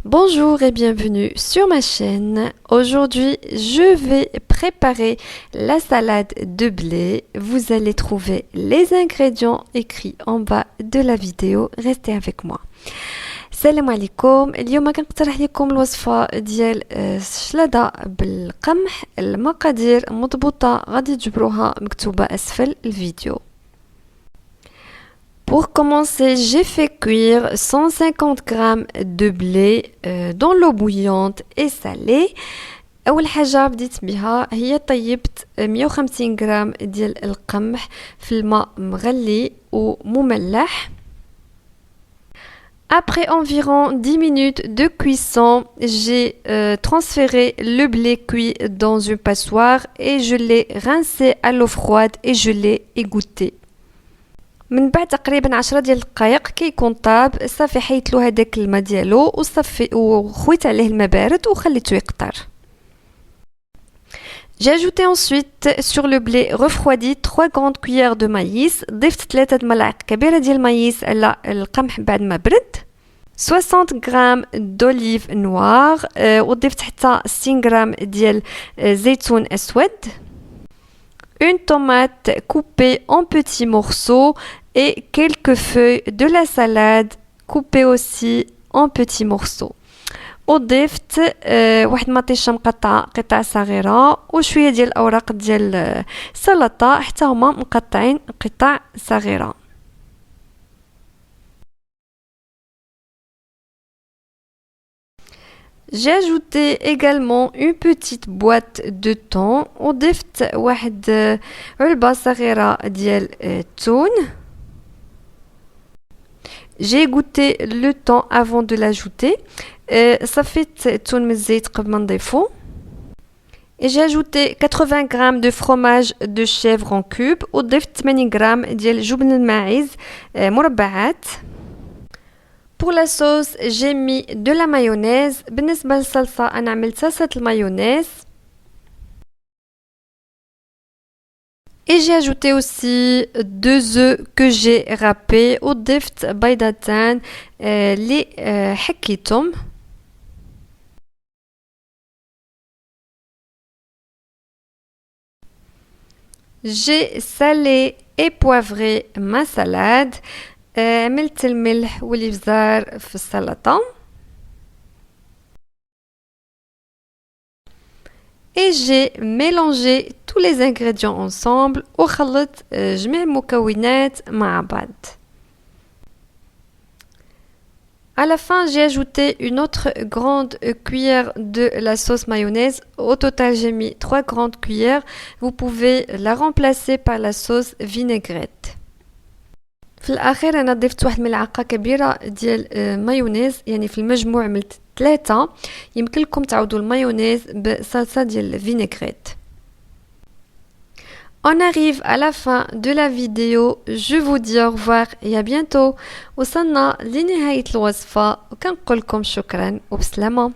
Bonjour et bienvenue sur ma chaîne. Aujourd'hui, je vais préparer la salade de blé. Vous allez trouver les ingrédients écrits en bas de la vidéo. Restez avec moi. السلام عليكم. اليوم كنقترح لكم الوصفة ديال الشلاضة بالقمح. المقادير مضبوطة غادي تجبروها مكتوبة أسفل الفيديو. Pour commencer, j'ai fait cuire 150 g de blé dans l'eau bouillante et salée. أول حاجة بديت بها هي طيبت 150 غرام ديال القمح في الماء مغلي ومملح. Après environ 10 minutes de cuisson, j'ai transféré le blé cuit dans une passoire et je l'ai rincé à l'eau froide et je l'ai égoutté. من بعد تقريبا 10 ديال الدقائق كيكون طاب صافي حيت له هذاك الماء ديالو وصفي وخويت عليه الماء بارد وخليته يقطر. J'ai ajouté ensuite sur le blé refroidi 3 grandes cuillères de maïs. ضفت 3 ملاعق كبيرة ديال المايس على القمح بعد ما برد. 60 غرام d'olive noire وضفت حتى 60 غرام ديال زيتون اسود. Une tomate coupée en petits morceaux et quelques feuilles de la salade coupées aussi en petits morceaux. وضفت واحد مطيشه مقطعه قطع صغيره وشويه ديال الاوراق ديال السلطه حتى هما مقطعين قطع صغيره. J'ai ajouté également une petite boîte de thon وضفت واحد علبة صغيرة ديال الثوم. J'ai goûté le thon avant de l'ajouter. صفيت الثوم من الزيت قبل ما نضيفو. Et j'ai ajouté 80 g de fromage de chèvre en cube وضفت 8 g ديال جبن الماعز مربعات. Pour la sauce, j'ai mis de la mayonnaise. بالنسبة للصلصة أنا عملت صلصة المايونيز. Et j'ai ajouté aussi 2 œufs que j'ai râpés وضفت بيضتين اللي حكيتهم. J'ai salé et poivré ma salade. عملت الملح والابزار في السلطة. Et j'ai mélangé tous les ingrédients ensemble وخلطت جميع المكونات مع بعض. À la fin, j'ai ajouté une autre grande cuillère de la sauce mayonnaise. Au total, j'ai mis 3 grandes cuillères. Vous pouvez la remplacer par la sauce vinaigrette. في الاخير انا ضفت واحد ملعقه كبيره ديال مايونيز، يعني في المجموع عملت 3. يمكن لكم تعوضوا المايونيز بصلصه ديال الفينيغريت. On arrive à la fin de la vidéo. Je vous dis au revoir et à bientôt. وصلنا لنهايه الوصفه وكنقول لكم شكرا وبسلامه.